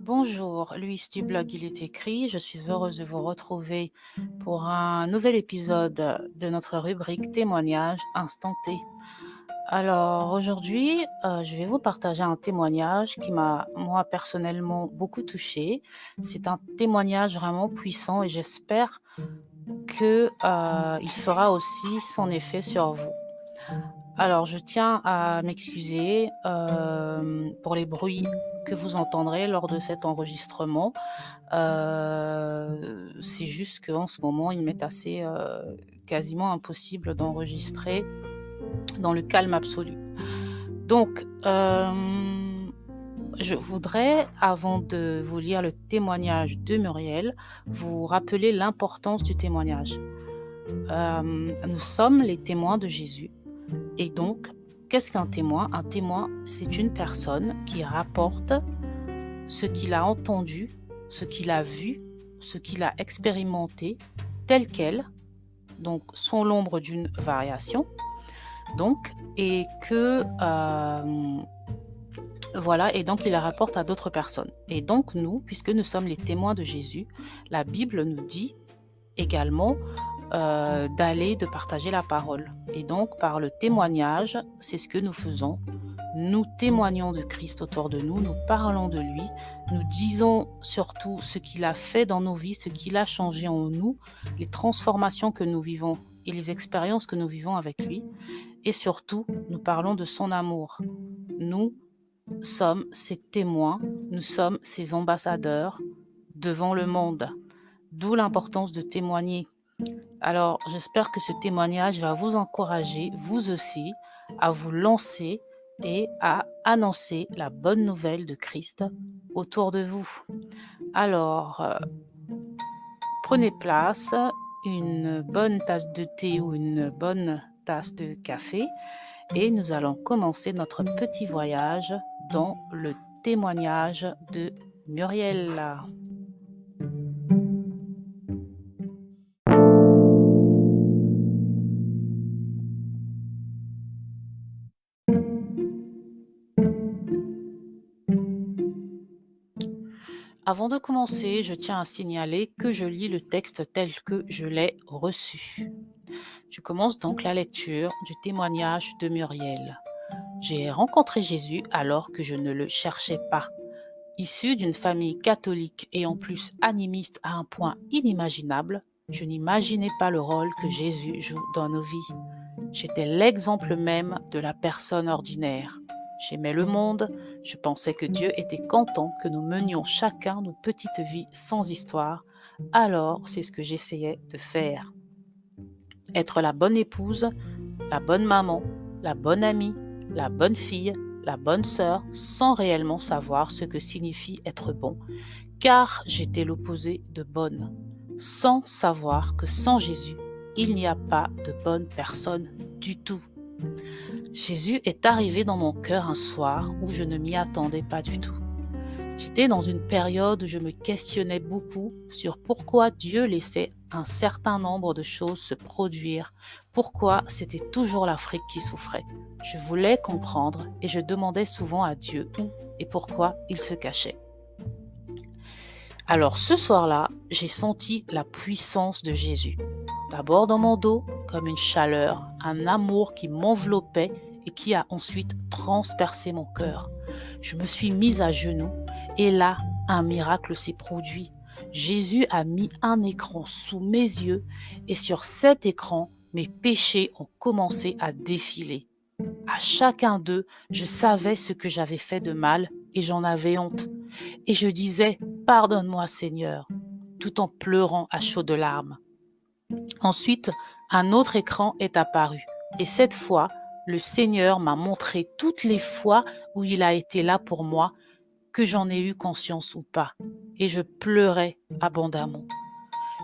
Bonjour, Louise du blog Il est écrit. Je suis heureuse de vous retrouver pour un nouvel épisode de notre rubrique témoignage instant T. Alors aujourd'hui, je vais vous partager un témoignage qui m'a, moi, personnellement beaucoup touchée. C'est un témoignage vraiment puissant et j'espère que il fera aussi son effet sur vous. Alors, je tiens à m'excuser pour les bruits que vous entendrez lors de cet enregistrement. C'est juste qu'en ce moment, il m'est assez quasiment impossible d'enregistrer dans le calme absolu. Donc, je voudrais, avant de vous lire le témoignage de Muriel, vous rappeler l'importance du témoignage. Nous sommes les témoins de Jésus. Et donc, qu'est-ce qu'un témoin? Un témoin, c'est une personne qui rapporte ce qu'il a entendu, ce qu'il a vu, ce qu'il a expérimenté, tel quel, donc sans l'ombre d'une variation, donc, et que voilà, et donc il la rapporte à d'autres personnes. Et donc nous, puisque nous sommes les témoins de Jésus, la Bible nous dit également d'aller, de partager la parole. Et donc, par le témoignage, c'est ce que nous faisons. Nous témoignons de Christ autour de nous, nous parlons de lui, nous disons surtout ce qu'il a fait dans nos vies, ce qu'il a changé en nous, les transformations que nous vivons et les expériences que nous vivons avec lui. Et surtout, nous parlons de son amour. Nous sommes ses témoins, nous sommes ses ambassadeurs devant le monde. D'où l'importance de témoigner. Alors, j'espère que ce témoignage va vous encourager, vous aussi, à vous lancer et à annoncer la bonne nouvelle de Christ autour de vous. Alors, prenez place, une bonne tasse de thé ou une bonne tasse de café et nous allons commencer notre petit voyage dans le témoignage de Muriel. Avant de commencer, je tiens à signaler que je lis le texte tel que je l'ai reçu. Je commence donc la lecture du témoignage de Muriel. J'ai rencontré Jésus alors que je ne le cherchais pas. Issu d'une famille catholique et en plus animiste à un point inimaginable, je n'imaginais pas le rôle que Jésus joue dans nos vies. J'étais l'exemple même de la personne ordinaire. J'aimais le monde, je pensais que Dieu était content que nous menions chacun nos petites vies sans histoire, alors c'est ce que j'essayais de faire. Être la bonne épouse, la bonne maman, la bonne amie, la bonne fille, la bonne sœur, sans réellement savoir ce que signifie être bon, car j'étais l'opposé de bonne, sans savoir que sans Jésus, il n'y a pas de bonne personne du tout. Jésus est arrivé dans mon cœur un soir où je ne m'y attendais pas du tout. J'étais dans une période où je me questionnais beaucoup sur pourquoi Dieu laissait un certain nombre de choses se produire, pourquoi c'était toujours l'Afrique qui souffrait. Je voulais comprendre et je demandais souvent à Dieu où et pourquoi il se cachait. Alors ce soir-là, j'ai senti la puissance de Jésus. D'abord dans mon dos, comme une chaleur, un amour qui m'enveloppait et qui a ensuite transpercé mon cœur. Je me suis mise à genoux et là, un miracle s'est produit. Jésus a mis un écran sous mes yeux et sur cet écran, mes péchés ont commencé à défiler. À chacun d'eux, je savais ce que j'avais fait de mal et j'en avais honte. Et je disais, pardonne-moi Seigneur, tout en pleurant à chaudes larmes. Ensuite, un autre écran est apparu. Et cette fois, le Seigneur m'a montré toutes les fois où il a été là pour moi, que j'en ai eu conscience ou pas. Et je pleurais abondamment.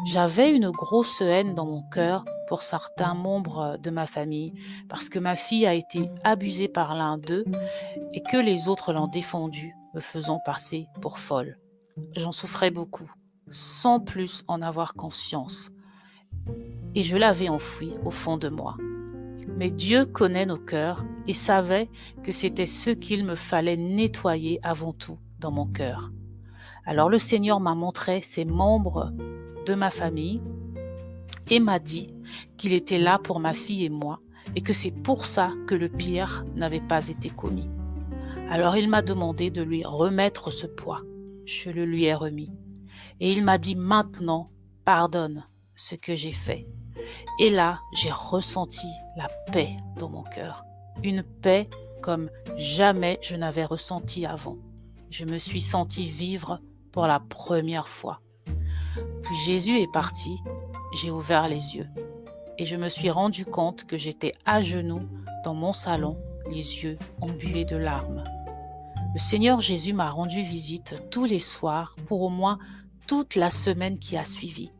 J'avais une grosse haine dans mon cœur pour certains membres de ma famille, parce que ma fille a été abusée par l'un d'eux et que les autres l'ont défendue, me faisant passer pour folle. J'en souffrais beaucoup, sans plus en avoir conscience. Et je l'avais enfoui au fond de moi. Mais Dieu connaît nos cœurs et savait que c'était ce qu'il me fallait nettoyer avant tout dans mon cœur. Alors le Seigneur m'a montré ces membres de ma famille et m'a dit qu'il était là pour ma fille et moi et que c'est pour ça que le pire n'avait pas été commis. Alors il m'a demandé de lui remettre ce poids. Je le lui ai remis. Et il m'a dit maintenant, pardonne ce que j'ai fait. Et là, j'ai ressenti la paix dans mon cœur. Une paix comme jamais je n'avais ressenti avant. Je me suis sentie vivre pour la première fois. Puis Jésus est parti, j'ai ouvert les yeux et je me suis rendu compte que j'étais à genoux dans mon salon, les yeux embués de larmes. Le Seigneur Jésus m'a rendu visite tous les soirs pour au moins toute la semaine qui a suivi.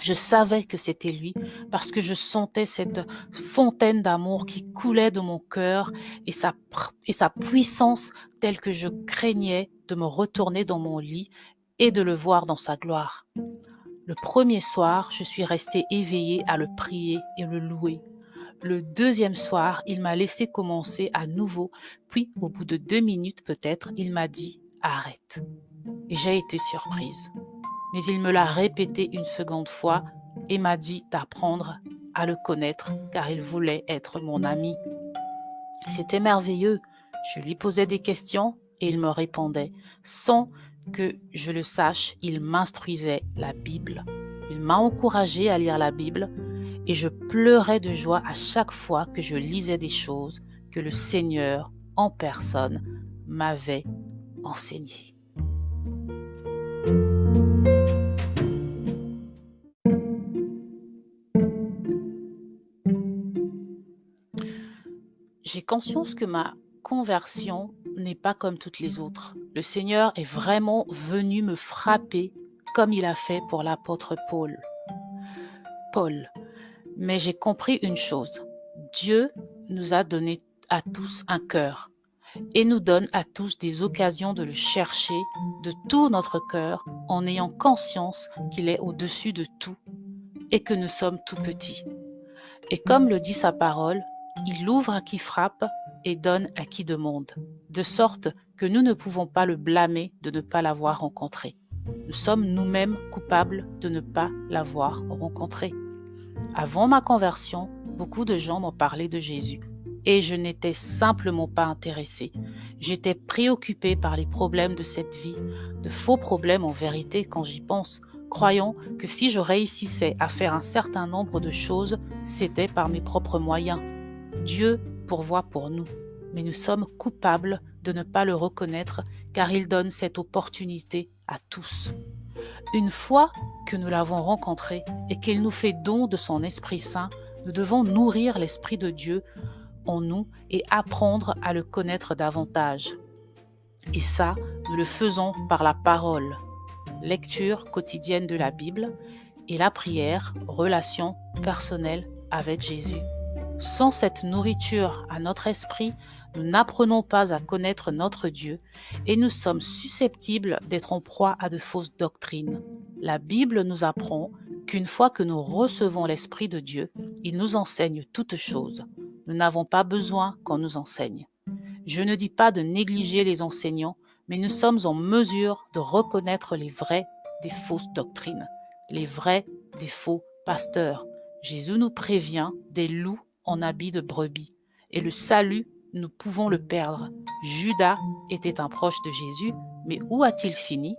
Je savais que c'était lui parce que je sentais cette fontaine d'amour qui coulait de mon cœur et sa puissance telle que je craignais de me retourner dans mon lit et de le voir dans sa gloire. Le premier soir, je suis restée éveillée à le prier et le louer. Le deuxième soir, il m'a laissé commencer à nouveau, puis au bout de 2 minutes peut-être, il m'a dit « Arrête ». Et j'ai été surprise. Mais il me l'a répété une seconde fois et m'a dit d'apprendre à le connaître car il voulait être mon ami. C'était merveilleux. Je lui posais des questions et il me répondait. Sans que je le sache, il m'instruisait la Bible. Il m'a encouragée à lire la Bible et je pleurais de joie à chaque fois que je lisais des choses que le Seigneur en personne m'avait enseignées. J'ai conscience que ma conversion n'est pas comme toutes les autres. Le Seigneur est vraiment venu me frapper comme il a fait pour l'apôtre Paul. Mais j'ai compris une chose. Dieu nous a donné à tous un cœur et nous donne à tous des occasions de le chercher de tout notre cœur en ayant conscience qu'il est au-dessus de tout et que nous sommes tout petits. Et comme le dit sa parole, il ouvre à qui frappe et donne à qui demande, de sorte que nous ne pouvons pas le blâmer de ne pas l'avoir rencontré. Nous sommes nous-mêmes coupables de ne pas l'avoir rencontré. Avant ma conversion, beaucoup de gens m'ont parlé de Jésus et je n'étais simplement pas intéressée. J'étais préoccupée par les problèmes de cette vie, de faux problèmes en vérité quand j'y pense, croyant que si je réussissais à faire un certain nombre de choses, c'était par mes propres moyens. Dieu pourvoit pour nous, mais nous sommes coupables de ne pas le reconnaître car il donne cette opportunité à tous. Une fois que nous l'avons rencontré et qu'il nous fait don de son Esprit Saint, nous devons nourrir l'Esprit de Dieu en nous et apprendre à le connaître davantage. Et ça, nous le faisons par la parole, lecture quotidienne de la Bible et la prière, relation personnelle avec Jésus. Sans cette nourriture à notre esprit, nous n'apprenons pas à connaître notre Dieu et nous sommes susceptibles d'être en proie à de fausses doctrines. La Bible nous apprend qu'une fois que nous recevons l'Esprit de Dieu, il nous enseigne toutes choses. Nous n'avons pas besoin qu'on nous enseigne. Je ne dis pas de négliger les enseignants, mais nous sommes en mesure de reconnaître les vrais des fausses doctrines, les vrais des faux pasteurs. Jésus nous prévient des loups en habit de brebis. Et le salut, nous pouvons le perdre. Judas était un proche de Jésus, mais où a-t-il fini?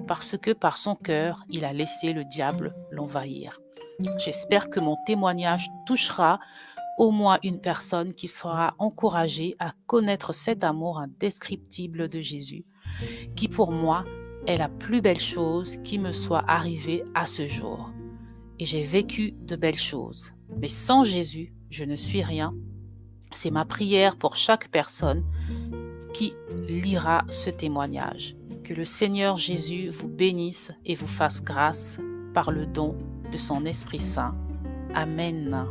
Parce que par son cœur, il a laissé le diable l'envahir. J'espère que mon témoignage touchera au moins une personne qui sera encouragée à connaître cet amour indescriptible de Jésus, qui pour moi est la plus belle chose qui me soit arrivée à ce jour. Et j'ai vécu de belles choses. Mais sans Jésus, je ne suis rien. C'est ma prière pour chaque personne qui lira ce témoignage. Que le Seigneur Jésus vous bénisse et vous fasse grâce par le don de son Esprit Saint. Amen.